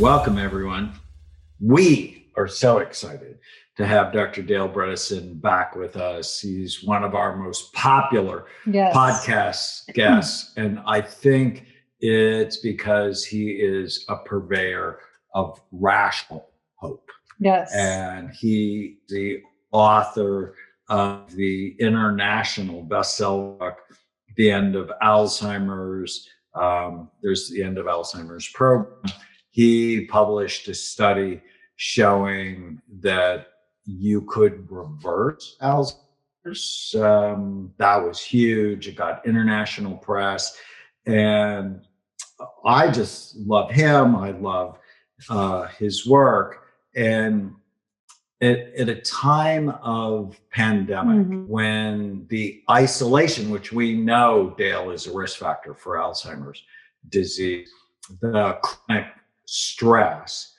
Welcome, everyone. We are so excited to have Dr. Dale Bredesen back with us. He's one of our most popular podcast guests, and I think it's because he is a purveyor of rational hope. Yes. And he, the author of the international bestseller book, The End of Alzheimer's. There's the End of Alzheimer's program. He published a study showing that you could reverse Alzheimer's. That was huge. It got international press. And I just love him. I love his work. And at a time of pandemic, when the isolation, which we know, Dale, is a risk factor for Alzheimer's disease, the chronic stress,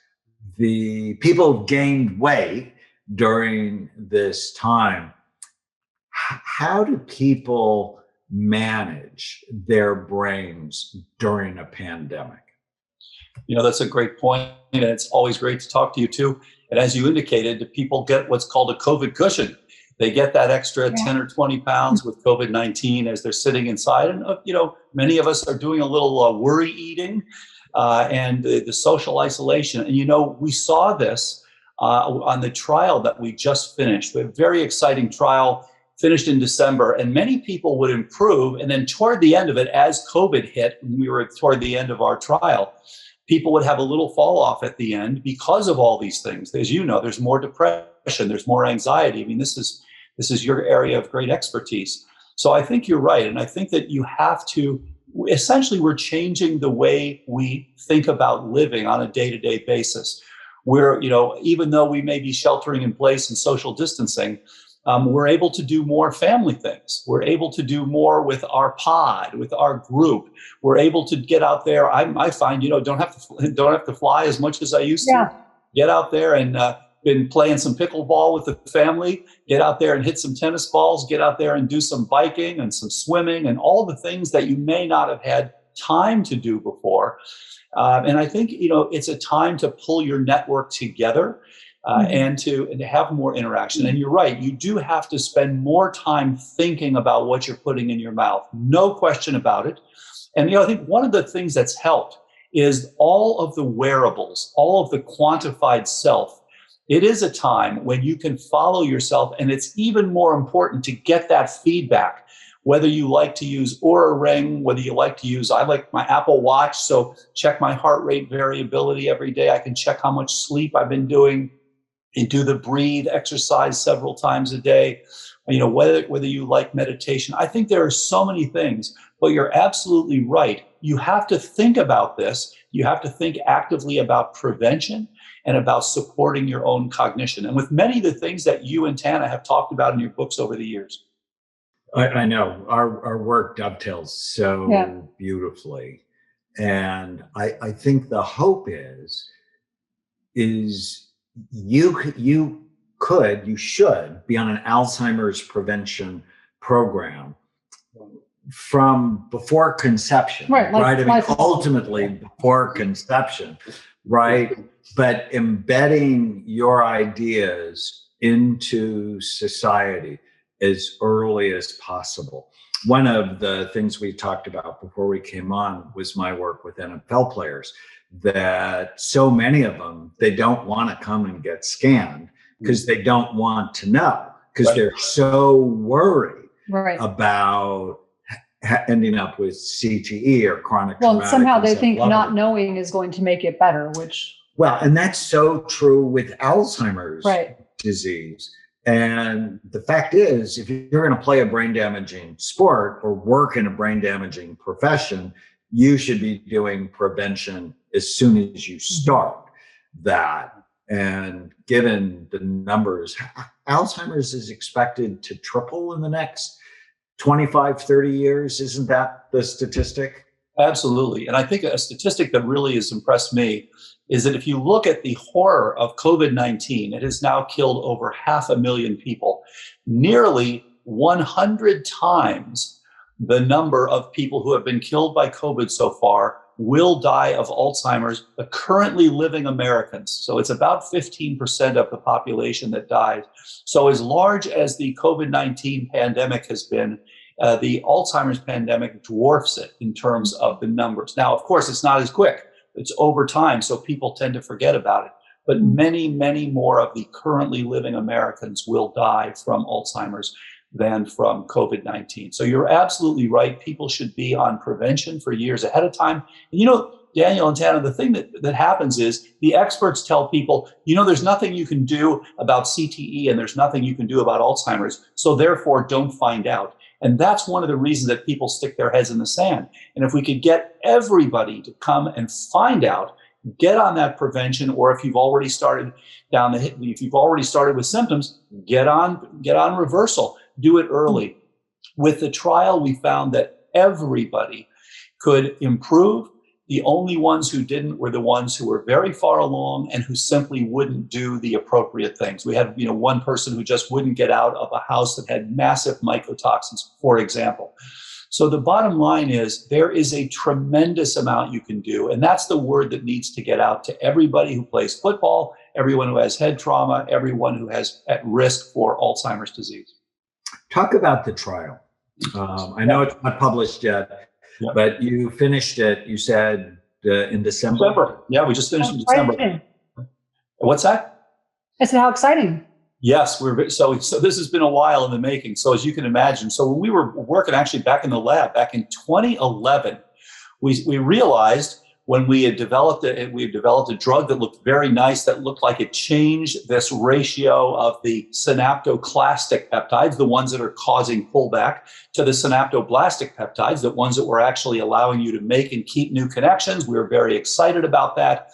the people gained weight during this time. How do people manage their brains during a pandemic? You know, that's a great point, and it's always great to talk to you too. And as you indicated, people get what's called a COVID cushion. They get that extra 10 or 20 pounds with COVID-19 as they're sitting inside. And, many of us are doing a little worry eating and the social isolation. And, we saw this on the trial that we just finished. We have a very exciting trial finished in December, and many people would improve. And then toward the end of it, as COVID hit, and we were toward the end of our trial, people would have a little fall off at the end because of all these things. As you know, there's more depression, there's more anxiety. I mean, this is your area of great expertise. So I think you're right. And I think that you have to, essentially, we're changing the way we think about living on a day-to-day basis. We're, even though we may be sheltering in place and social distancing, we're able to do more family things. We're able to do more with our pod, with our group. We're able to get out there. I find, don't have to fly as much as I used to. Get out there and been playing some pickleball with the family. Get out there and hit some tennis balls. Get out there and do some biking and some swimming and all the things that you may not have had time to do before. And I think, it's a time to pull your network together. And to have more interaction. And you're right, you do have to spend more time thinking about what you're putting in your mouth. No question about it. And I think one of the things that's helped is all of the wearables, all of the quantified self. It is a time when you can follow yourself, and it's even more important to get that feedback. Whether you like to use Oura Ring, whether you like to use, I like my Apple Watch, so check my heart rate variability every day. I can check how much sleep I've been doing. And do the breathe exercise several times a day, whether you like meditation. I think there are so many things, but you're absolutely right. You have to think about this. You have to think actively about prevention and about supporting your own cognition. And with many of the things that you and Tana have talked about in your books over the years. I know our work dovetails so beautifully. And I think the hope is you should be on an Alzheimer's prevention program from before conception, right? I mean, ultimately before conception, right? But embedding your ideas into society as early as possible. One of the things we talked about before we came on was my work with NFL players, that so many of them, they don't want to come and get scanned because they don't want to know, because they're so worried about ending up with CTE or chronic traumatic. Well, somehow they think not knowing is going to make it better, and that's so true with Alzheimer's disease. And the fact is, if you're going to play a brain damaging sport or work in a brain damaging profession, you should be doing prevention as soon as you start that. And given the numbers, Alzheimer's is expected to triple in the next 25, 30 years. Isn't that the statistic? Absolutely. And I think a statistic that really has impressed me is that if you look at the horror of COVID-19, it has now killed over 500,000 people, nearly 100 times the number of people who have been killed by COVID so far will die of Alzheimer's, the currently living Americans. So it's about 15% of the population that dies. So as large as the COVID-19 pandemic has been, the Alzheimer's pandemic dwarfs it in terms of the numbers. Now, of course, it's not as quick. It's over time, so people tend to forget about it. But many, many more of the currently living Americans will die from Alzheimer's than from COVID-19. So you're absolutely right. People should be on prevention for years ahead of time. And you know, Daniel and Tana, the thing that happens is the experts tell people, you know, there's nothing you can do about CTE and there's nothing you can do about Alzheimer's. So therefore, don't find out. And that's one of the reasons that people stick their heads in the sand. And if we could get everybody to come and find out, get on that prevention, or if you've already started if you've already started with symptoms, get on reversal. Do it early. With the trial, we found that everybody could improve. The only ones who didn't were the ones who were very far along and who simply wouldn't do the appropriate things. We had, one person who just wouldn't get out of a house that had massive mycotoxins, for example. So the bottom line is there is a tremendous amount you can do. And that's the word that needs to get out to everybody who plays football, everyone who has head trauma, everyone who has at risk for Alzheimer's disease. Talk about the trial. I know it's not published yet, but you finished it, you said, in December? Yeah, we just finished in December. What's that? I said, how exciting. Yes, so this has been a while in the making. So as you can imagine, so when we were working actually back in the lab, back in 2011, we realized when we had developed a drug that looked very nice, that looked like it changed this ratio of the synaptoclastic peptides, the ones that are causing pullback, to the synaptoblastic peptides, the ones that were actually allowing you to make and keep new connections. We were very excited about that.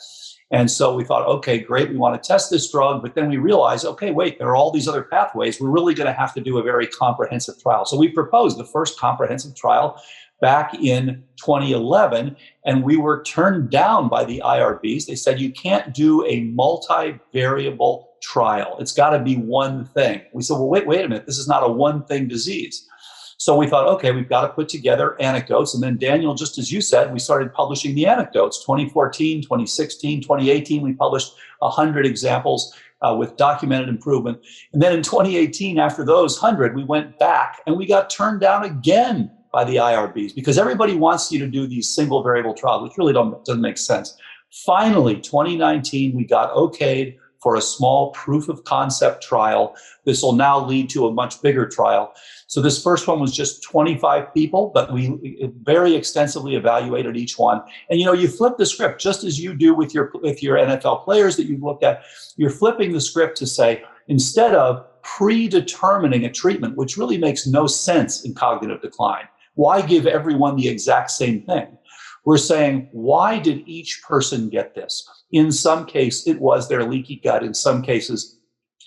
And so we thought, okay, great, we want to test this drug. But then we realized, okay, wait, there are all these other pathways. We're really going to have to do a very comprehensive trial. So we proposed the first comprehensive trial back in 2011, and we were turned down by the IRBs. They said, you can't do a multivariable trial. It's got to be one thing. We said, well, wait a minute. This is not a one thing disease. So we thought, okay, we've got to put together anecdotes. And then Daniel, just as you said, we started publishing the anecdotes. 2014, 2016, 2018, we published 100 examples with documented improvement. And then in 2018, after those 100, we went back and we got turned down again by the IRBs because everybody wants you to do these single variable trials, which really doesn't make sense. Finally, 2019, we got okayed for a small proof of concept trial. This will now lead to a much bigger trial. So this first one was just 25 people, but we very extensively evaluated each one. And you flip the script just as you do with your NFL players that you've looked at. You're flipping the script to say, instead of predetermining a treatment, which really makes no sense in cognitive decline, why give everyone the exact same thing? We're saying, why did each person get this? In some case, it was their leaky gut. In some cases,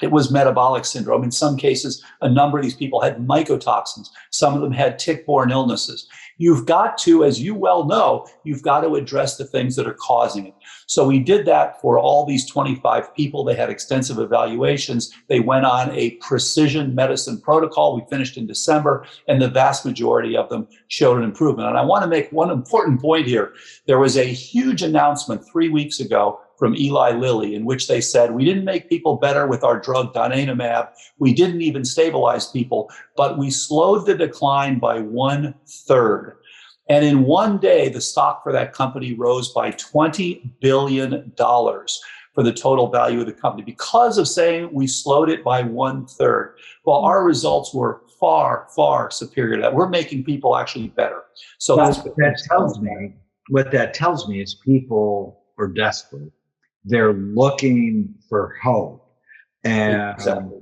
it was metabolic syndrome. In some cases, a number of these people had mycotoxins. Some of them had tick-borne illnesses. You've got to, as you well know, you've got to address the things that are causing it. So we did that for all these 25 people. They had extensive evaluations. They went on a precision medicine protocol. We finished in December, and the vast majority of them showed an improvement. And I want to make one important point here. There was a huge announcement 3 weeks ago from Eli Lilly, in which they said, we didn't make people better with our drug Donanemab. We didn't even stabilize people, but we slowed the decline by 1/3. And in one day, the stock for that company rose by $20 billion for the total value of the company because of saying we slowed it by 1/3. Well, our results were far, far superior to that. We're making people actually better. So what that tells me is people are desperate. They're looking for hope. And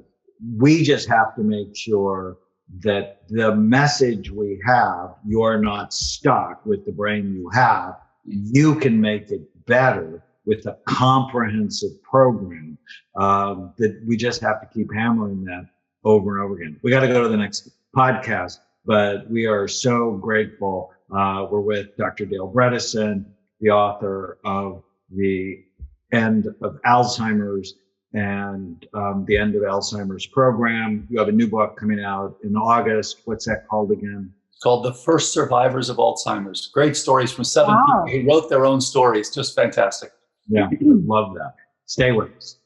we just have to make sure that the message we have, you're not stuck with the brain you have. You can make it better with a comprehensive program. That we just have to keep hammering that over and over again. We got to go to the next podcast, but we are so grateful. We're with Dr. Dale Bredesen, the author of the End of Alzheimer's and the End of Alzheimer's program. You have a new book coming out in August. What's that called again? called The First Survivors of Alzheimer's. Great stories from 7 Wow. people who wrote their own stories. Just fantastic. Yeah, love that. Stay with us.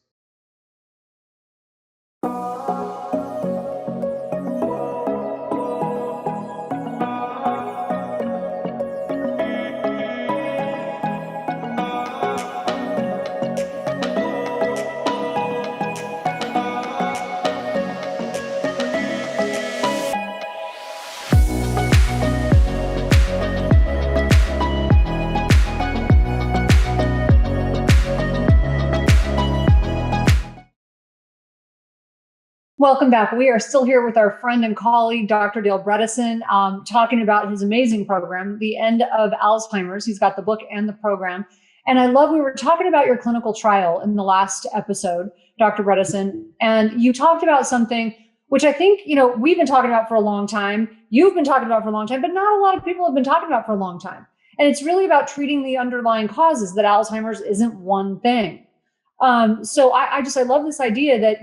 Welcome back. We are still here with our friend and colleague, Dr. Dale Bredesen, talking about his amazing program, The End of Alzheimer's. He's got the book and the program. And I love, we were talking about your clinical trial in the last episode, Dr. Bredesen, and you talked about something which I think, we've been talking about for a long time. You've been talking about for a long time, but not a lot of people have been talking about for a long time. And it's really about treating the underlying causes, that Alzheimer's isn't one thing. So I love this idea that,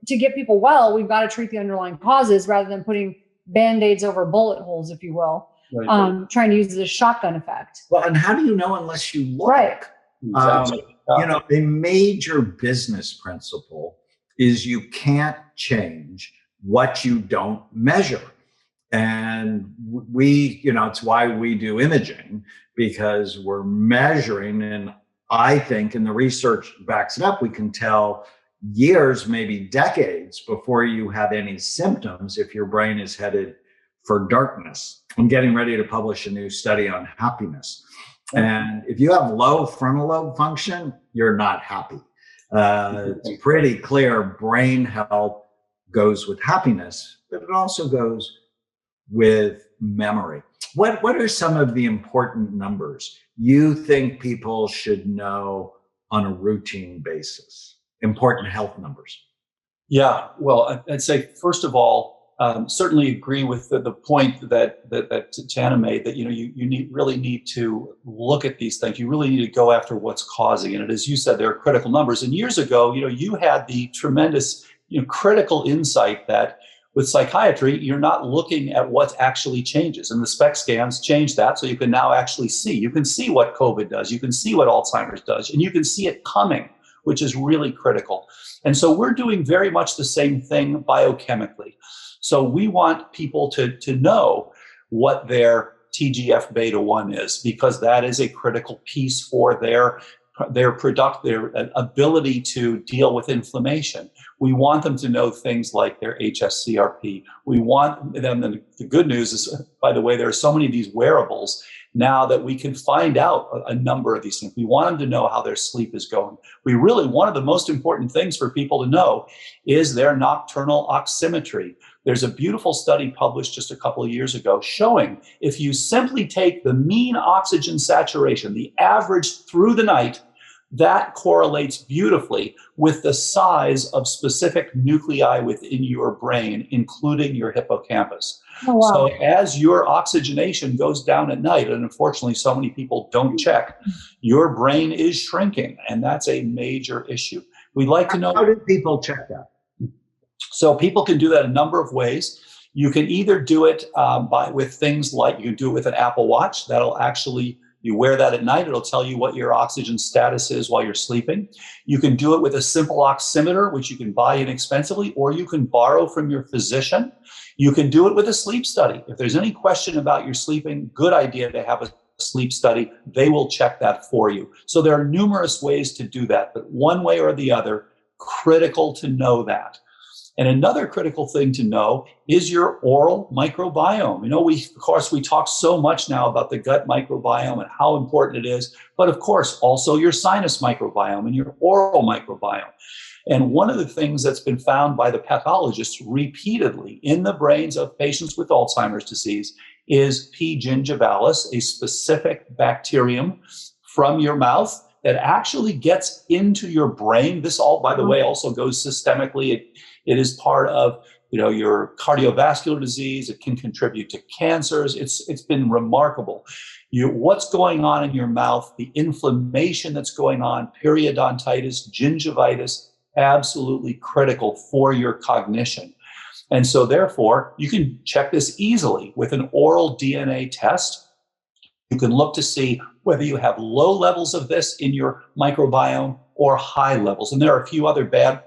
to get people well, we've got to treat the underlying causes rather than putting Band-Aids over bullet holes, if you will, right. Trying to use this shotgun effect. Well, and how do you know unless you look? Right. Exactly. A major business principle is you can't change what you don't measure. And we, it's why we do imaging, because we're measuring, and I think, and the research backs it up, we can tell years, maybe decades before you have any symptoms if your brain is headed for darkness. I'm getting ready to publish a new study on happiness. And if you have low frontal lobe function, you're not happy. It's pretty clear brain health goes with happiness, but it also goes with memory. What are some of the important numbers you think people should know on a routine basis? Important health numbers. Yeah, well, I'd say, first of all, certainly agree with the point that Tana made, that you really need to look at these things. You really need to go after what's causing it. And as you said, there are critical numbers. And years ago, you had the tremendous critical insight that with psychiatry, you're not looking at what actually changes. And the SPECT scans change that, so you can now actually see. You can see what COVID does. You can see what Alzheimer's does. And you can see it coming, which is really critical. And so we're doing very much the same thing biochemically. So we want people to know what their TGF beta 1 is, because that is a critical piece for their ability to deal with inflammation. We want them to know things like their HSCRP. We want them, and the good news is, by the way, there are so many of these wearables now that we can find out a number of these things. We want them to know how their sleep is going. One of the most important things for people to know is their nocturnal oximetry. There's a beautiful study published just a couple of years ago showing if you simply take the mean oxygen saturation, the average through the night, that correlates beautifully with the size of specific nuclei within your brain, including your hippocampus. Oh, wow. So as your oxygenation goes down at night, and unfortunately so many people don't check, your brain is shrinking, and that's a major issue. We'd like to know— How do people check that? So people can do that a number of ways. You can either do it with things like, you can do it with an Apple Watch. That'll actually— you wear that at night, it'll tell you what your oxygen status is while you're sleeping. You can do it with a simple oximeter, which you can buy inexpensively, or you can borrow from your physician. You can do it with a sleep study. If there's any question about your sleeping, good idea to have a sleep study. They will check that for you. So there are numerous ways to do that, but one way or the other, critical to know that. And another critical thing to know is your oral microbiome. We talk so much now about the gut microbiome and how important it is, but of course, also your sinus microbiome and your oral microbiome. And one of the things that's been found by the pathologists repeatedly in the brains of patients with Alzheimer's disease is P. gingivalis, a specific bacterium from your mouth that actually gets into your brain. This all, by the way, also goes systemically. It is part of your cardiovascular disease. It can contribute to cancers. It's been remarkable. What's going on in your mouth, the inflammation that's going on, periodontitis, gingivitis, absolutely critical for your cognition. And so therefore, you can check this easily with an oral DNA test. You can look to see whether you have low levels of this in your microbiome or high levels. And there are a few other bad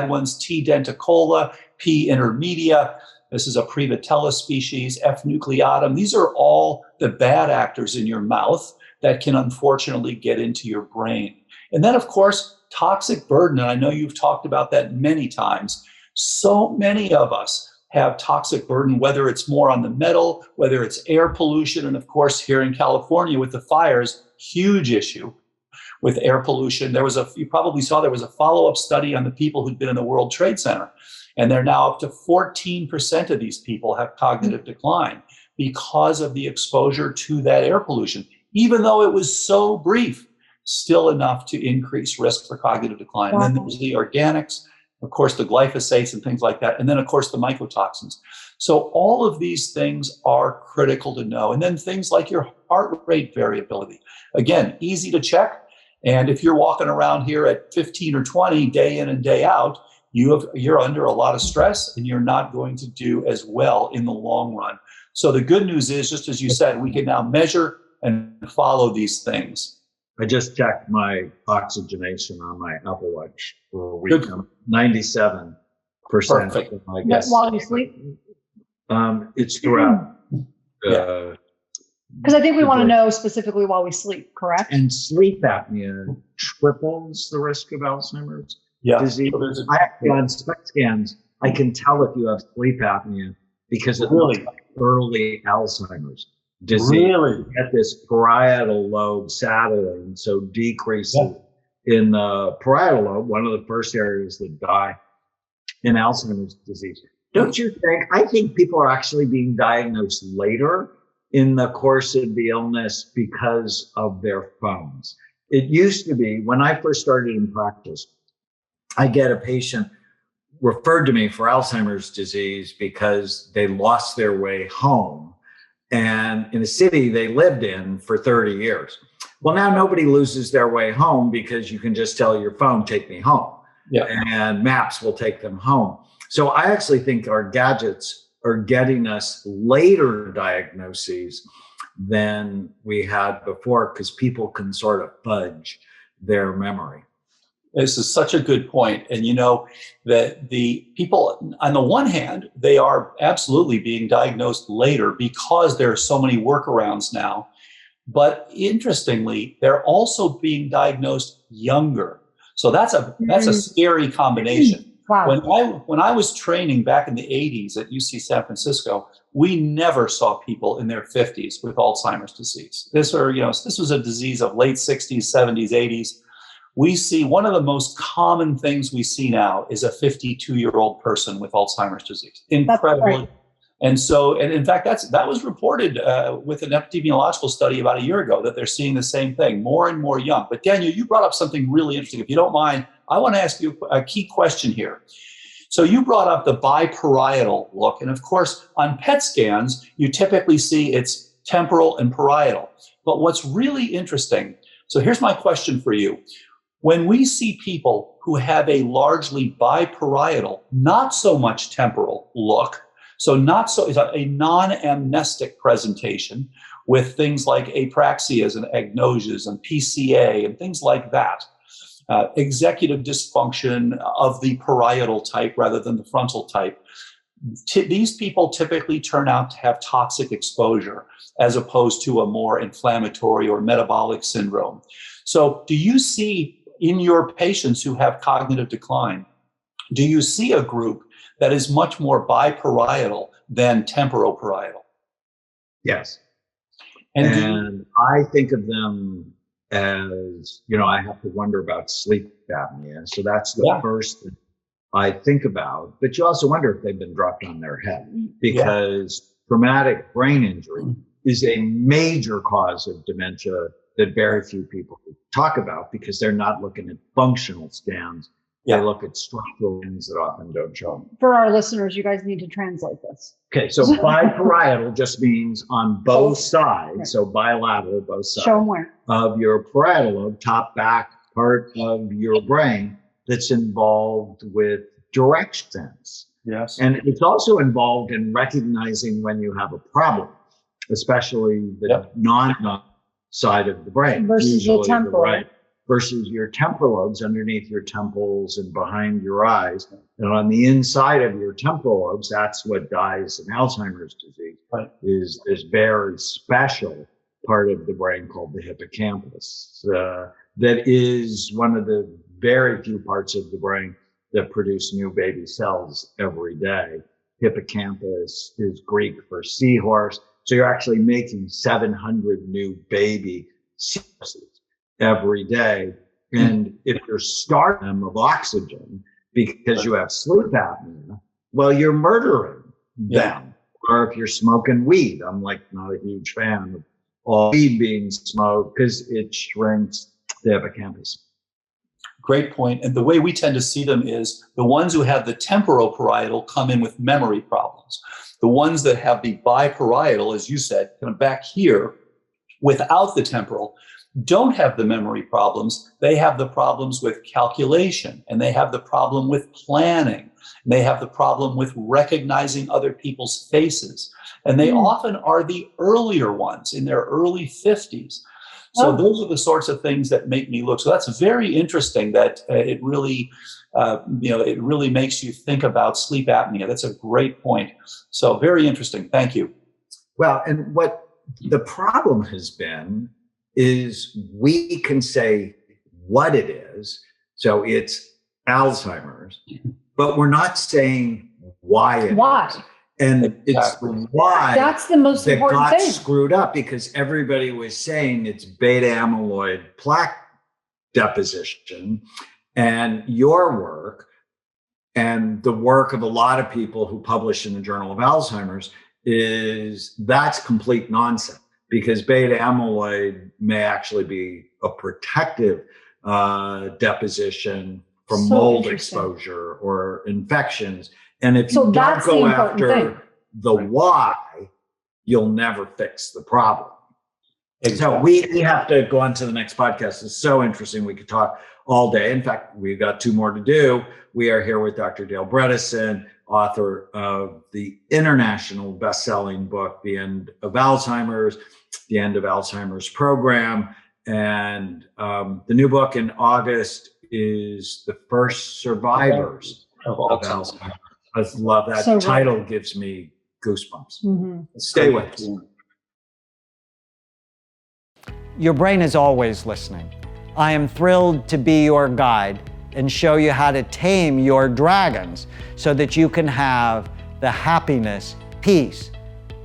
ones, T. denticola, P. intermedia. This is a Prevotella species, F. nucleatum. These are all the bad actors in your mouth that can unfortunately get into your brain. And then, of course, toxic burden. And I know you've talked about that many times. So many of us have toxic burden, whether it's more on the metal, whether it's air pollution. And of course, here in California with the fires, huge issue with air pollution. You probably saw there was a follow-up study on the people who'd been in the World Trade Center. And they're now up to 14% of these people have cognitive decline because of the exposure to that air pollution, even though it was so brief, still enough to increase risk for cognitive decline. And then there's the organics, of course, the glyphosates and things like that. And then, of course, the mycotoxins. So all of these things are critical to know. And then things like your heart rate variability. Again, easy to check. And if you're walking around here at 15 or 20 day in and day out, you're under a lot of stress and you're not going to do as well in the long run. So the good news is, just as you said, we can now measure and follow these things. I just checked my oxygenation on my Apple Watch for a week. 97%. Perfect. I guess. While you sleep? It's throughout. Because I think we want to know specifically while we sleep, correct? And sleep apnea triples the risk of Alzheimer's disease. On SPECT scans, I can tell if you have sleep apnea because it looks like early Alzheimer's disease. Really? You get this parietal lobe saddling, so decreases in the parietal lobe, one of the first areas that die in Alzheimer's disease. Don't you think? I think people are actually being diagnosed later in the course of the illness because of their phones. It used to be, when I first started in practice, I get a patient referred to me for Alzheimer's disease because they lost their way home, and in a city they lived in for 30 years. Well, now nobody loses their way home because you can just tell your phone, take me home. And maps will take them home. So I actually think our gadgets are getting us later diagnoses than we had before because people can sort of fudge their memory. This is such a good point. And you know that the people, on the one hand, they are absolutely being diagnosed later because there are so many workarounds now. But interestingly, they're also being diagnosed younger. So that's a scary combination. Wow. When I was training back in the 80s at UC San Francisco, we never saw people in their 50s with Alzheimer's disease. This was a disease of late 60s, 70s, 80s. We see one of the most common things we see now is a 52-year-old person with Alzheimer's disease. Incredible. And in fact, that was reported with an epidemiological study about a year ago that they're seeing the same thing, more and more young. But Daniel, you brought up something really interesting. If you don't mind, I want to ask you a key question here. So you brought up the biparietal look. And of course, on PET scans, you typically see it's temporal and parietal. But what's really interesting, so here's my question for you. When we see people who have a largely biparietal, not so much temporal look, so it's a non-amnestic presentation with things like apraxias and agnosias and PCA and things like that. Executive dysfunction of the parietal type rather than the frontal type. These people typically turn out to have toxic exposure as opposed to a more inflammatory or metabolic syndrome. So do you see in your patients who have cognitive decline, do you see a group that is much more biparietal than temporoparietal? Yes. And I think of them as, I have to wonder about sleep apnea. So that's the first thing I think about. But you also wonder if they've been dropped on their head because traumatic brain injury is a major cause of dementia that very few people talk about because they're not looking at functional scans. They look at structural things that often don't show. For our listeners, you guys need to translate this. Okay, so biparietal just means on both sides, so bilateral, both sides. Show them where. Of your parietal lobe, top back part of your brain that's involved with direct sense. Yes. And it's also involved in recognizing when you have a problem, especially the non side of the brain, versus usually the temporal. right, versus your temporal lobes underneath your temples and behind your eyes. And on the inside of your temporal lobes, that's what dies in Alzheimer's disease, is this very special part of the brain called the hippocampus. That is one of the very few parts of the brain that produce new baby cells every day. Hippocampus is Greek for seahorse. So you're actually making 700 new baby seahorses every day. And if you're starving them of oxygen because you have sleep apnea, well, you're murdering them. Or if you're smoking weed, I'm like not a huge fan of all weed being smoked because it shrinks the hippocampus. Great point. And the way we tend to see them is the ones who have the temporal parietal come in with memory problems. The ones that have the biparietal, as you said, kind of back here without the temporal, don't have the memory problems. They have the problems with calculation, and they have the problem with planning, and they have the problem with recognizing other people's faces. And they often are the earlier ones in their early 50s. So those are the sorts of things that make me look. So that's very interesting that it really, it really makes you think about sleep apnea. That's a great point. So very interesting. Thank you. Well, and what the problem has been is we can say what it is. So it's Alzheimer's, but we're not saying why it is. And it's why that's the most important got thing. Screwed up because everybody was saying it's beta amyloid plaque deposition, and your work and the work of a lot of people who publish in the Journal of Alzheimer's is that's complete nonsense, because beta amyloid may actually be a protective deposition from mold exposure or infections. And if you don't go after the why, you'll never fix the problem. Exactly. So we have to go on to the next podcast. It's so interesting. We could talk all day. In fact, we've got 2 more to do. We are here with Dr. Dale Bredesen, author of the international best-selling book, The End of Alzheimer's, the End of Alzheimer's program. And the new book in August is The First Survivors of Alzheimer. I love that. So title good. Gives me goosebumps. Mm-hmm. Stay with us. Your brain is always listening. I am thrilled to be your guide and show you how to tame your dragons so that you can have the happiness, peace,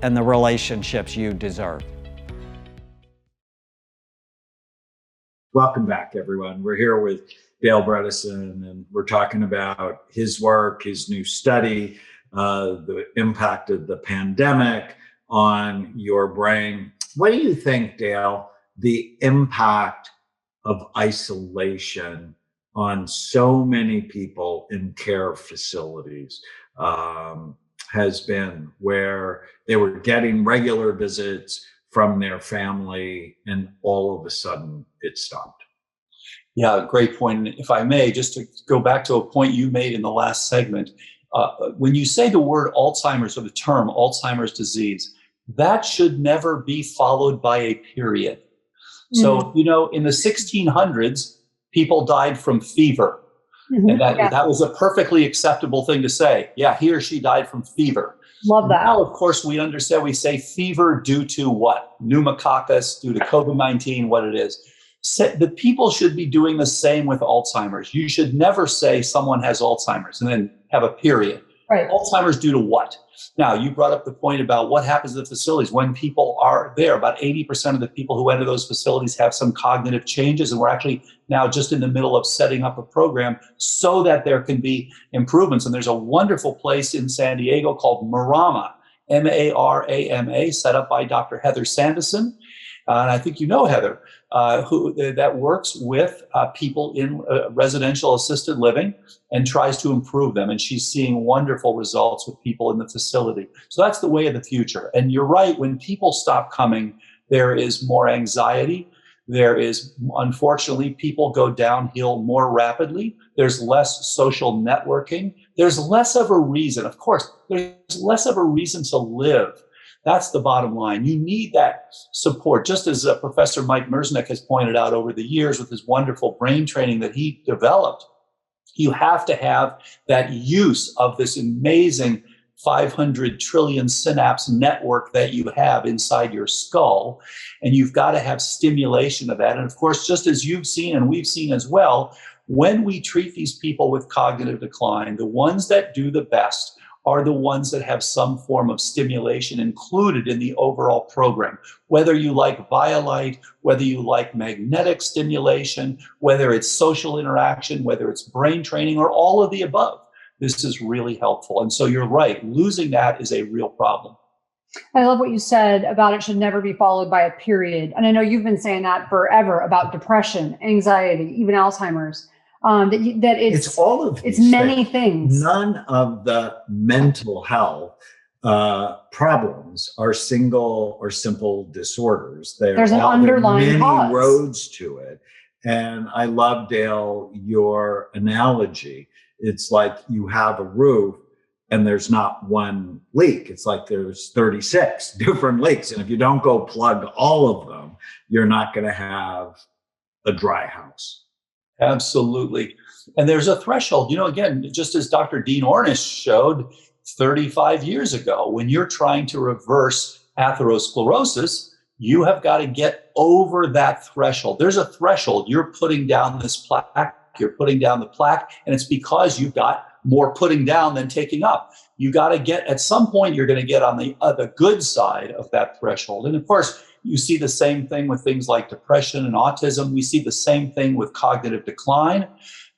and the relationships you deserve. Welcome back, everyone. We're here with Dale Bredesen, and we're talking about his work, his new study, the impact of the pandemic on your brain. What do you think, Dale, the impact of isolation on so many people in care facilities has been, where they were getting regular visits from their family and all of a sudden it stopped? Yeah, great point. If I may, just to go back to a point you made in the last segment, when you say the word Alzheimer's or the term Alzheimer's disease, that should never be followed by a period. Mm-hmm. So, in the 1600s, people died from fever. Mm-hmm. And that was a perfectly acceptable thing to say. Yeah, he or she died from fever. Love that. Now, of course, we understand, we say fever due to what? Pneumococcus, due to COVID-19, what it is. The people should be doing the same with Alzheimer's. You should never say someone has Alzheimer's and then have a period. Right. Alzheimer's due to what? Now, you brought up the point about what happens at the facilities when people are there. About 80% of the people who enter those facilities have some cognitive changes, and we're actually now just in the middle of setting up a program so that there can be improvements. And there's a wonderful place in San Diego called Marama, M-A-R-A-M-A, set up by Dr. Heather Sanderson. And I think you know Heather, who that works with people in residential assisted living and tries to improve them. And she's seeing wonderful results with people in the facility. So that's the way of the future. And you're right, when people stop coming, there is more anxiety. There is, unfortunately, people go downhill more rapidly. There's less social networking. There's less of a reason. Of course, there's less of a reason to live. That's the bottom line. You need that support. Just as Professor Mike Merznick has pointed out over the years with his wonderful brain training that he developed, you have to have that use of this amazing 500 trillion synapse network that you have inside your skull. And you've got to have stimulation of that. And of course, just as you've seen and we've seen as well, when we treat these people with cognitive decline, the ones that do the best are the ones that have some form of stimulation included in the overall program. Whether you like BioLite, whether you like magnetic stimulation, whether it's social interaction, whether it's brain training, or all of the above, this is really helpful. And so you're right, losing that is a real problem. I love what you said about it should never be followed by a period. And I know you've been saying that forever about depression, anxiety, even Alzheimer's. That it's all of these. It's many things. None of the mental health problems are single or simple disorders. There's an underlying cause. Many roads to it. And I love, Dale, your analogy. It's like you have a roof and there's not one leak. It's like there's 36 different leaks. And if you don't go plug all of them, you're not going to have a dry house. Absolutely. And there's a threshold, again, just as Dr. Dean Ornish showed 35 years ago, when you're trying to reverse atherosclerosis, you have got to get over that threshold. There's a threshold. You're putting down this plaque, you're putting down the plaque, and it's because you've got more putting down than taking up. You got to get, at some point, you're going to get on the good side of that threshold. And of course, you see the same thing with things like depression and autism. We see the same thing with cognitive decline.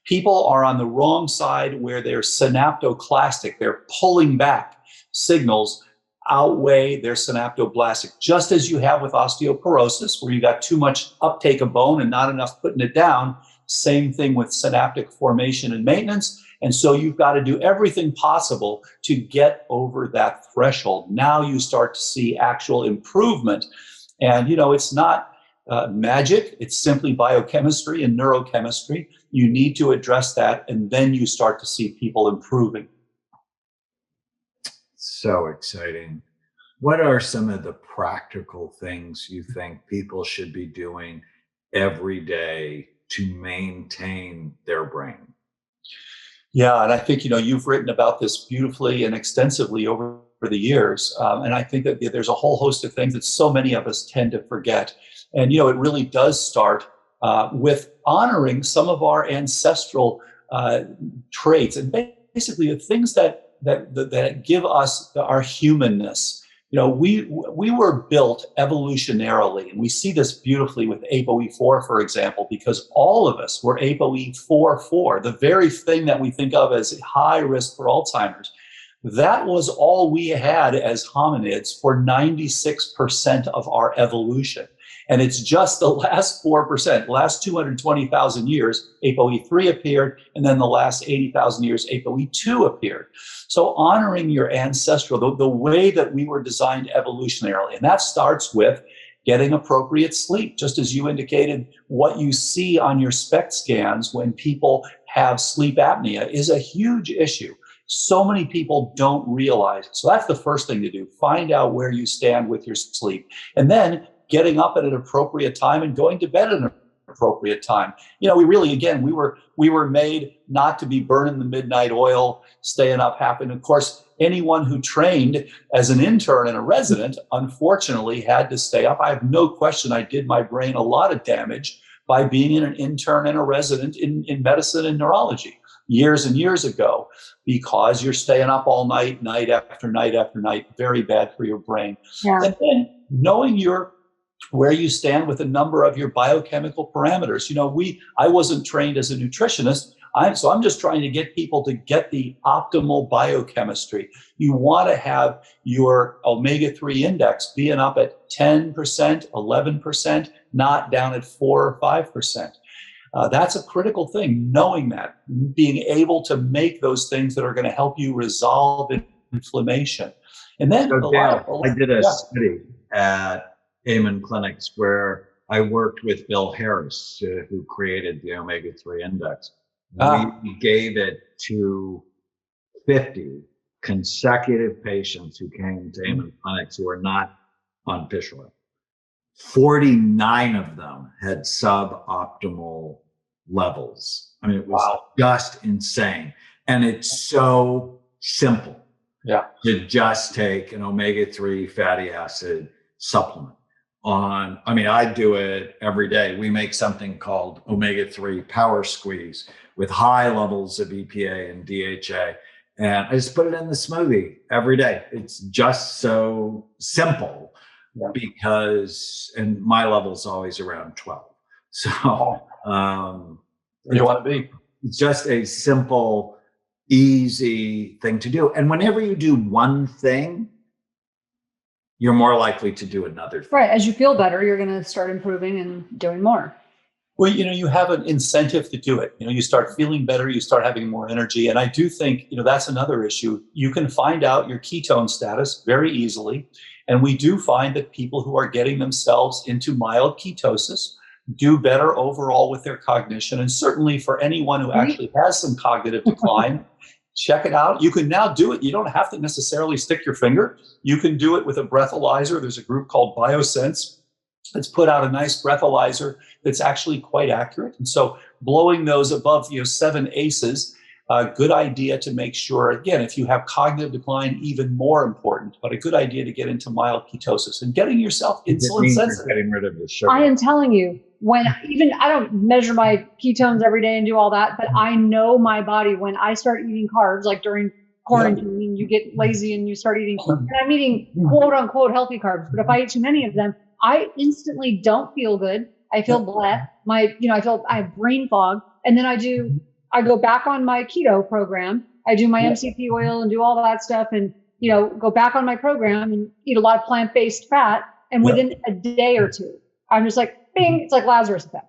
People are on the wrong side where they're synaptoclastic. They're pulling back signals outweigh their synaptoblastic, just as you have with osteoporosis, where you got too much uptake of bone and not enough putting it down. Same thing with synaptic formation and maintenance. And so you've got to do everything possible to get over that threshold. Now you start to see actual improvement. And, it's not magic. It's simply biochemistry and neurochemistry. You need to address that, and then you start to see people improving. So exciting. What are some of the practical things you think people should be doing every day to maintain their brain? Yeah, and I think, you've written about this beautifully and extensively over the years. And I think that there's a whole host of things that so many of us tend to forget. And, it really does start with honoring some of our ancestral traits and basically the things that give us our humanness. We were built evolutionarily, and we see this beautifully with ApoE4, for example, because all of us were ApoE4/4, the very thing that we think of as high risk for Alzheimer's. That was all we had as hominids for 96% of our evolution. And it's just the last 4%, last 220,000 years, ApoE3 appeared, and then the last 80,000 years, ApoE2 appeared. So honoring your ancestral, the way that we were designed evolutionarily, and that starts with getting appropriate sleep. Just as you indicated, what you see on your SPECT scans when people have sleep apnea is a huge issue. So many people don't realize it. So that's the first thing to do. Find out where you stand with your sleep. And then getting up at an appropriate time and going to bed at an appropriate time. We really, again, we were made not to be burning the midnight oil, staying up half. And of course, anyone who trained as an intern and a resident, unfortunately, had to stay up. I have no question I did my brain a lot of damage by being an intern and a resident in medicine and neurology years and years ago, because you're staying up all night, night after night after night, very bad for your brain. Yeah. And then knowing where you stand with a number of your biochemical parameters. I wasn't trained as a nutritionist, so I'm just trying to get people to get the optimal biochemistry. You want to have your omega-3 index being up at 10%, 11%, not down at 4 or 5%. That's a critical thing, knowing that, being able to make those things that are going to help you resolve inflammation. And then I did a study at Amen clinics where I worked with Bill Harris, who created the omega-3 index. We gave it to 50 consecutive patients who came to Amen clinics who were not on fish oil. 49 of them had suboptimal levels. I mean, it was just insane. And it's so simple to just take an omega-3 fatty acid supplement. I do it every day. We make something called omega-3 power squeeze with high levels of EPA and DHA. And I just put it in the smoothie every day. It's just so simple because, and my level's always around 12. So you want to be. It's just a simple, easy thing to do. And whenever you do one thing, you're more likely to do another thing. Right. As you feel better, you're going to start improving and doing more. Well, you have an incentive to do it. You start feeling better, you start having more energy. And I do think, that's another issue. You can find out your ketone status very easily. And we do find that people who are getting themselves into mild ketosis do better overall with their cognition. And certainly for anyone who actually has some cognitive decline, check it out. You can now do it. You don't have to necessarily stick your finger. You can do it with a breathalyzer. There's a group called BioSense that's put out a nice breathalyzer that's actually quite accurate. And so blowing those above 7 ACEs, good idea to make sure, again, if you have cognitive decline, even more important, but a good idea to get into mild ketosis and getting yourself insulin sensitive. Getting rid of the sugar. I am telling you, I don't measure my ketones every day and do all that, but I know my body when I start eating carbs, like during quarantine, you get lazy and you start eating, and I'm eating quote unquote healthy carbs. But if I eat too many of them, I instantly don't feel good. I feel blah. I have brain fog. And then I go back on my keto program. I do my MCT oil and do all that stuff and, go back on my program and eat a lot of plant-based fat. And within a day or two, I'm just like, bing, it's like Lazarus effect.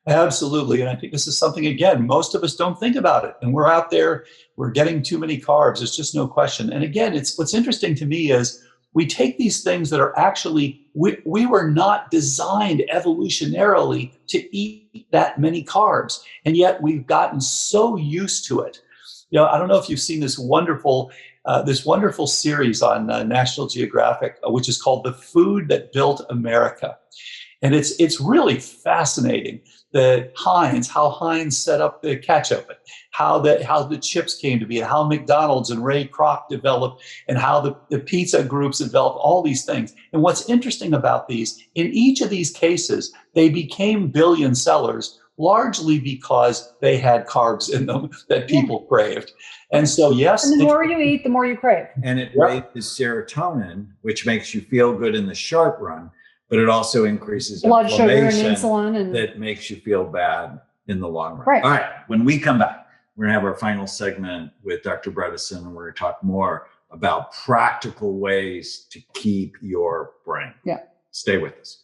Absolutely. And I think this is something, again, most of us don't think about it. And we're out there, we're getting too many carbs. There's just no question. And again, what's interesting to me is we take these things that are actually, we were not designed evolutionarily to eat that many carbs. And yet we've gotten so used to it. I don't know if you've seen this wonderful series on National Geographic, which is called The Food That Built America. And it's really fascinating. How Heinz set up the ketchup, how the chips came to be, and how McDonald's and Ray Kroc developed, and how the pizza groups developed, all these things. And what's interesting about these, in each of these cases, they became billion sellers largely because they had carbs in them that people craved. And so, yes. And the more you eat, the more you crave. And it raises serotonin, which makes you feel good in the short run, but it also increases blood sugar and inflammation insulin, and that makes you feel bad in the long run. Right. All right. When we come back, we're going to have our final segment with Dr. Bredesen, and we're going to talk more about practical ways to keep your brain. Yeah. Stay with us.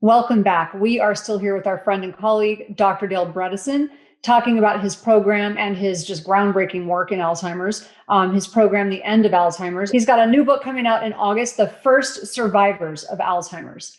Welcome back. We are still here with our friend and colleague, Dr. Dale Bredesen, talking about his program and his just groundbreaking work in Alzheimer's, his program, The End of Alzheimers. He's got a new book coming out in August, The First Survivors of Alzheimer's.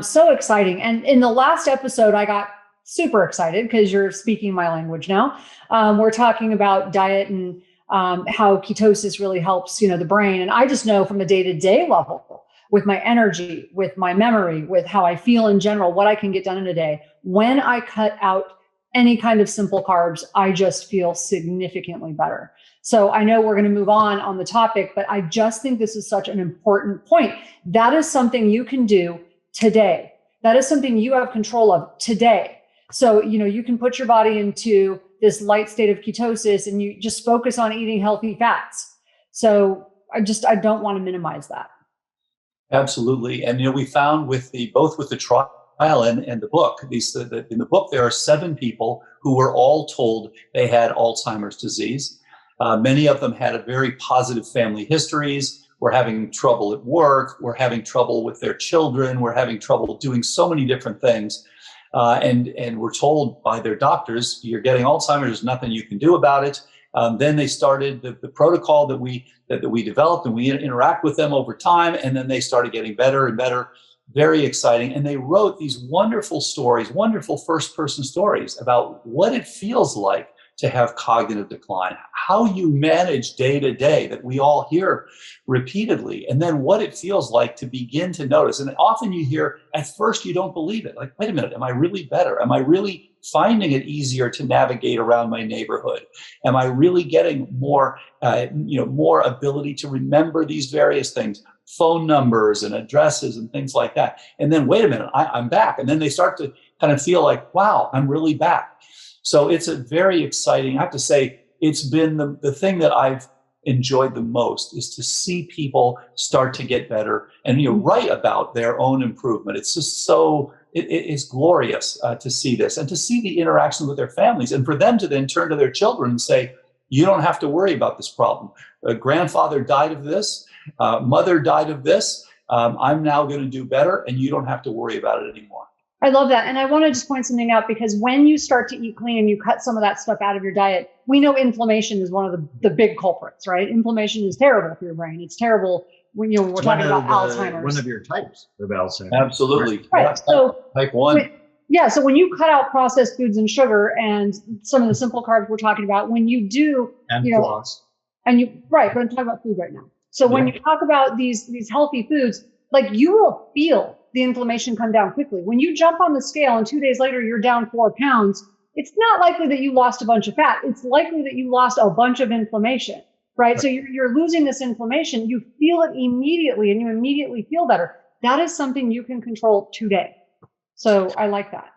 So exciting. And in the last episode, I got super excited because you're speaking my language now. We're talking about diet and how ketosis really helps, the brain. And I just know from a day-to-day level, with my energy, with my memory, with how I feel in general, what I can get done in a day. When I cut out any kind of simple carbs, I just feel significantly better. So I know we're going to move on the topic, but I just think this is such an important point. That is something you can do today. That is something you have control of today. So, you can put your body into this light state of ketosis and you just focus on eating healthy fats. So I don't want to minimize that. Absolutely. And, we found both with the trial and the book, in the book, there are 7 people who were all told they had Alzheimer's disease. Many of them had a very positive family histories, were having trouble at work, were having trouble with their children, were having trouble doing so many different things. And were told by their doctors, you're getting Alzheimer's, there's nothing you can do about it. Then they started the protocol that we developed, and we interact with them over time. And then they started getting better and better. Very exciting. And they wrote these wonderful stories, wonderful first-person stories about what it feels like to have cognitive decline, how you manage day to day that we all hear repeatedly, and then what it feels like to begin to notice. And often you hear, at first you don't believe it. Like, wait a minute, am I really better? Am I really finding it easier to navigate around my neighborhood? Am I really getting more ability to remember these various things, phone numbers and addresses and things like that? And then, wait a minute, I'm back. And then they start to kind of feel like, wow, I'm really back. So it's a very exciting, I have to say, it's been the thing that I've enjoyed the most is to see people start to get better and write about their own improvement. It's just it is glorious to see this and to see the interaction with their families and for them to then turn to their children and say, you don't have to worry about this problem. Grandfather died of this, mother died of this. I'm now going to do better and you don't have to worry about it anymore. I love that. And I want to just point something out, because when you start to eat clean and you cut some of that stuff out of your diet, we know inflammation is one of the big culprits, right? Inflammation is terrible for your brain. It's terrible when we're talking about Alzheimer's. One of your types of Alzheimer's. Absolutely. Right. Yeah. So type 1. So when you cut out processed foods and sugar and some of the simple carbs we're talking about, when you do, and floss. And but I'm talking about food right now. So when you talk about these healthy foods, like, you will feel the inflammation come down quickly. When you jump on the scale and 2 days later you're down 4 pounds, it's not likely that you lost a bunch of fat. It's likely that you lost a bunch of inflammation, right? So you're losing this inflammation. You feel it immediately and you immediately feel better. That is something you can control today. So I like that.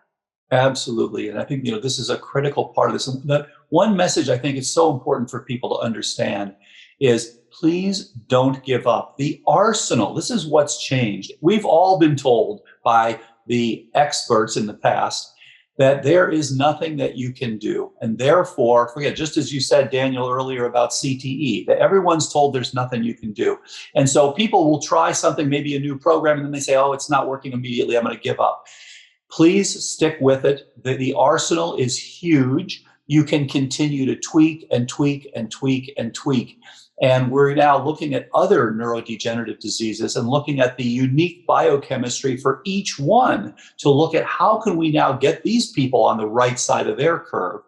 Absolutely. And I think, this is a critical part of this. And that one message I think is so important for people to understand is, please don't give up. The arsenal, this is what's changed. We've all been told by the experts in the past that there is nothing that you can do. And therefore, forget, just as you said, Daniel, earlier about CTE, that everyone's told there's nothing you can do. And so people will try something, maybe a new program, and then they say, oh, it's not working immediately, I'm going to give up. Please stick with it. The arsenal is huge. You can continue to tweak and tweak and tweak and tweak. And we're now looking at other neurodegenerative diseases and looking at the unique biochemistry for each one to look at how can we now get these people on the right side of their curve.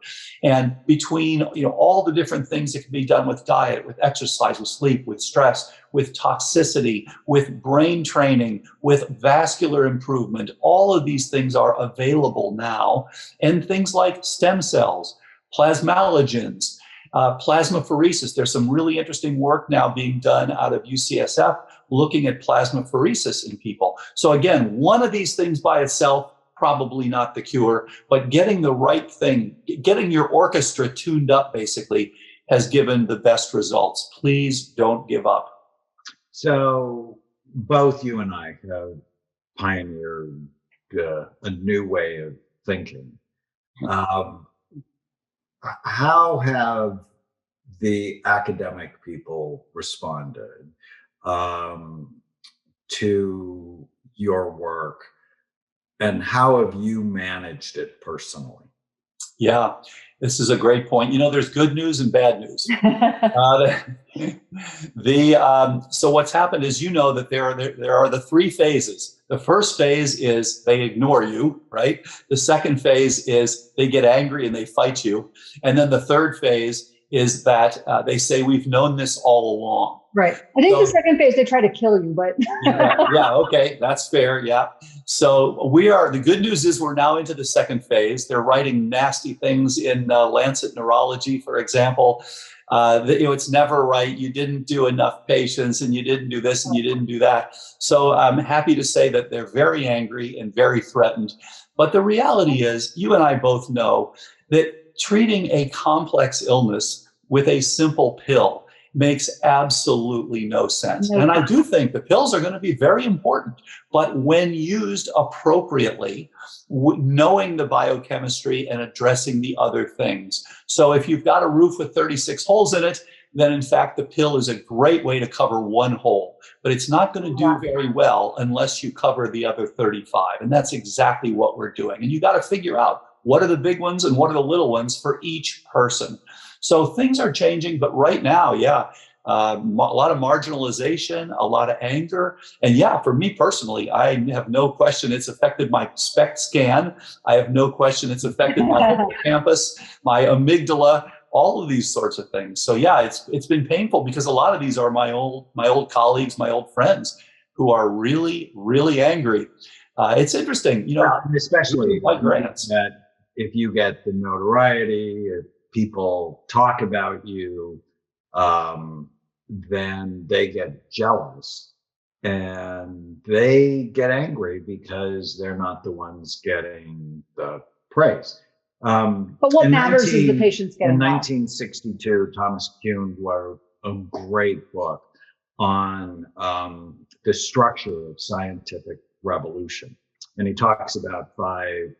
And between all the different things that can be done with diet, with exercise, with sleep, with stress, with toxicity, with brain training, with vascular improvement, all of these things are available now. And things like stem cells, plasmalogens, plasmapheresis. There's some really interesting work now being done out of UCSF looking at plasmapheresis in people. So again, one of these things by itself, probably not the cure, but getting the right thing, getting your orchestra tuned up basically has given the best results. Please don't give up. So both you and I have pioneered a new way of thinking. How have the academic people responded to your work, and how have you managed it personally? Yeah, this is a great point. There's good news and bad news. So what's happened is, that there are the 3 phases. The first phase is they ignore you, right? The second phase is they get angry and they fight you. And then the third phase is that they say, we've known this all along. Right. I think So- the second phase, they try to kill you, but. yeah, okay, that's fair. Yeah. So the good news is we're now into the second phase. They're writing nasty things in Lancet Neurology, for example. It's never right. You didn't do enough patients, and you didn't do this, and you didn't do that. So I'm happy to say that they're very angry and very threatened. But the reality is, you and I both know that treating a complex illness with a simple pill makes absolutely no sense. And I do think the pills are going to be very important, but when used appropriately, knowing the biochemistry and addressing the other things. So if you've got a roof with 36 holes in it, then in fact the pill is a great way to cover one hole, but it's not going to do very well unless you cover the other 35. And that's exactly what we're doing. And you got to figure out what are the big ones and what are the little ones for each person. So things are changing, but right now, a lot of marginalization, a lot of anger. And for me personally, I have no question it's affected my SPECT scan. I have no question it's affected my hippocampus, my amygdala, all of these sorts of things. So it's been painful because a lot of these are my old colleagues, my old friends who are really, really angry. It's interesting, especially like grants. That if you get the notoriety, if people talk about you, then they get jealous and they get angry because they're not the ones getting the praise. But what matters is the patients getting in well. 1962, Thomas Kuhn wrote a great book on the structure of scientific revolution. And he talks about 5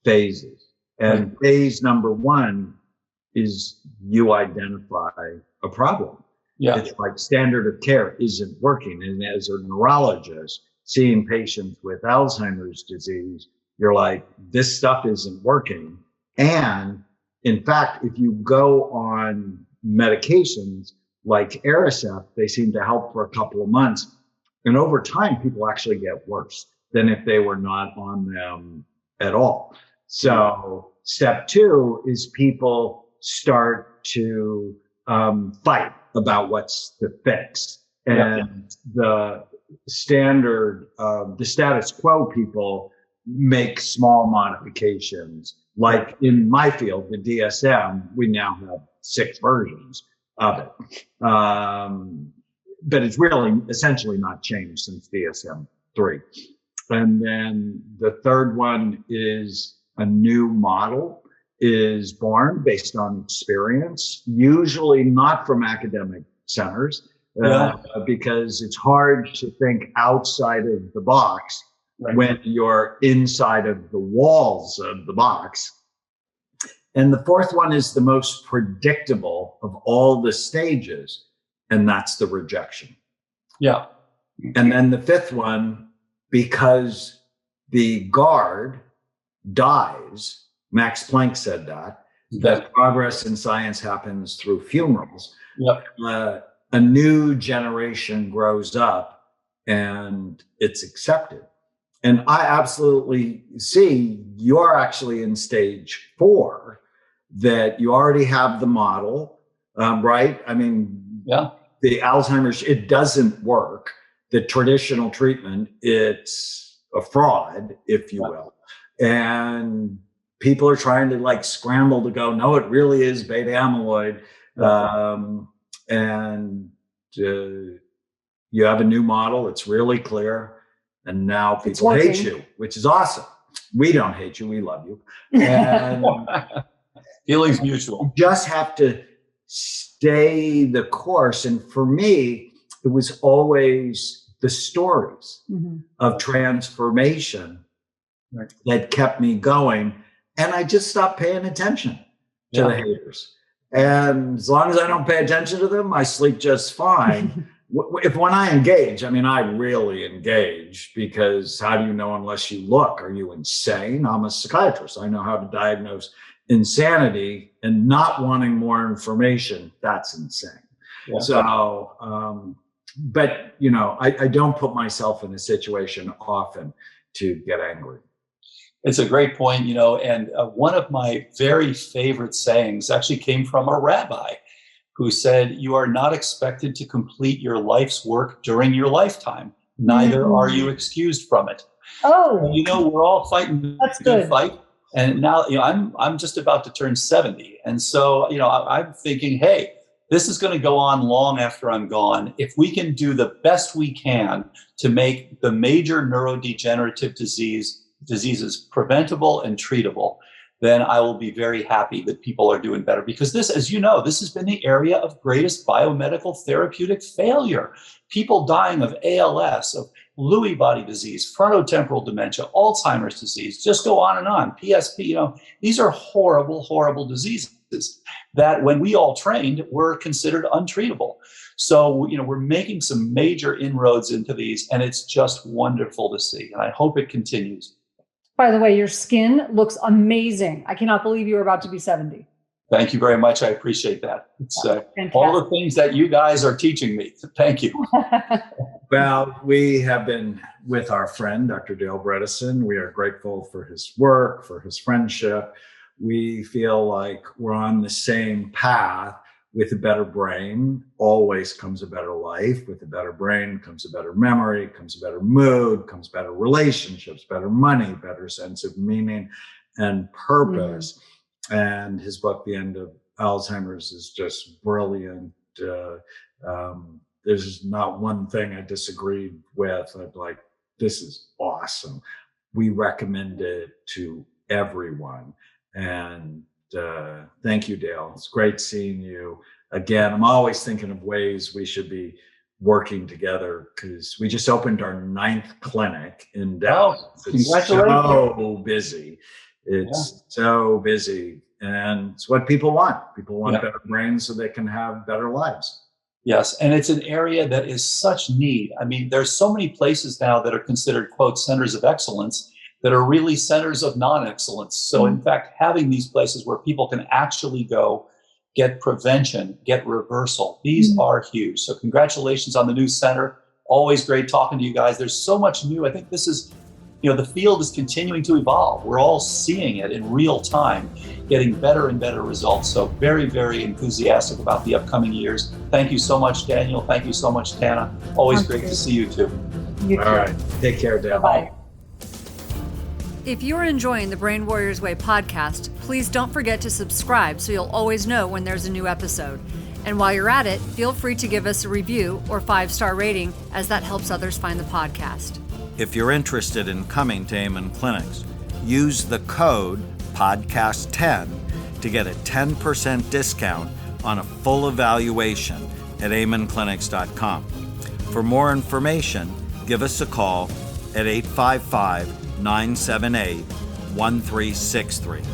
phases. And phase number 1 is you identify a problem. Yeah. It's like standard of care isn't working. And as a neurologist, seeing patients with Alzheimer's disease, you're like, this stuff isn't working. And in fact, if you go on medications like Aricept, they seem to help for a couple of months. And over time, people actually get worse than if they were not on them at all. So step 2 is people start to fight about what's the fix. And the status quo people make small modifications. Like in my field, the DSM, we now have 6 versions of it. But it's really essentially not changed since DSM-3. And then the third one is a new model is born based on experience, usually not from academic centers, because it's hard to think outside of the box when you're inside of the walls of the box. And the fourth one is the most predictable of all the stages, and that's the rejection. Yeah. And then the fifth one, because the guard dies, Max Planck said that progress in science happens through funerals. Yep. A new generation grows up and it's accepted. And I absolutely see you're actually in stage 4, that you already have the model, right? I mean, the Alzheimer's, it doesn't work. The traditional treatment, it's a fraud, if you will. And people are trying to like scramble to go, no, it really is beta amyloid. And you have a new model. It's really clear. And now people hate you, which is awesome. We don't hate you. We love you. And feelings mutual. You just have to stay the course. And for me, it was always the stories of transformation that kept me going. And I just stopped paying attention to the haters. And as long as I don't pay attention to them, I sleep just fine. When I engage, I mean, I really engage, because how do you know unless you look? Are you insane? I'm a psychiatrist. I know how to diagnose insanity, and not wanting more information, that's insane. So, but, you know, I don't put myself in a situation often to get angry. It's a great point, and one of my very favorite sayings actually came from a rabbi who said, "You are not expected to complete your life's work during your lifetime. Neither are you excused from it." Oh, And, we're all fighting that's a good good. fight. And now, I'm just about to turn 70. And so, I'm thinking, hey, this is going to go on long after I'm gone. If we can do the best we can to make the major neurodegenerative diseases preventable and treatable, then I will be very happy that people are doing better. Because this, as you know, this has been the area of greatest biomedical therapeutic failure. People dying of ALS, of Lewy body disease, frontotemporal dementia, Alzheimer's disease, just go on and on, PSP, these are horrible, horrible diseases that when we all trained were considered untreatable. So, we're making some major inroads into these, and it's just wonderful to see. And I hope it continues. By the way, your skin looks amazing. I cannot believe you were about to be 70. Thank you very much. I appreciate that. It's all the things that you guys are teaching me. Thank you. Well, we have been with our friend, Dr. Dale Bredesen. We are grateful for his work, for his friendship. We feel like we're on the same path. With a better brain, always comes a better life. With a better brain comes a better memory, comes a better mood, comes better relationships, better money, better sense of meaning and purpose. And his book, The End of Alzheimer's, is just brilliant. There's not one thing I disagreed with. I'm like, this is awesome. We recommend it to everyone. And thank you, Dale. It's great seeing you again. I'm always thinking of ways we should be working together because we just opened our 9th clinic in Dallas. It's so busy. It's so busy. And it's what people want. People want better brains so they can have better lives. Yes. And it's an area that is such need. I mean, there's so many places now that are considered, quote, centers of excellence that are really centers of non-excellence. So in fact, having these places where people can actually go get prevention, get reversal, these are huge. So congratulations on the new center. Always great talking to you guys. There's so much new. I think this is, the field is continuing to evolve. We're all seeing it in real time, getting better and better results. So very, very enthusiastic about the upcoming years. Thank you so much, Daniel. Thank you so much, Tana. Always great to see you too. You too. All right. Take care, Dale. Bye. If you're enjoying the Brain Warriors Way podcast, please don't forget to subscribe so you'll always know when there's a new episode. And while you're at it, feel free to give us a review or 5-star rating, as that helps others find the podcast. If you're interested in coming to Amen Clinics, use the code PODCAST10 to get a 10% discount on a full evaluation at amenclinics.com. For more information, give us a call at 855-978-1363.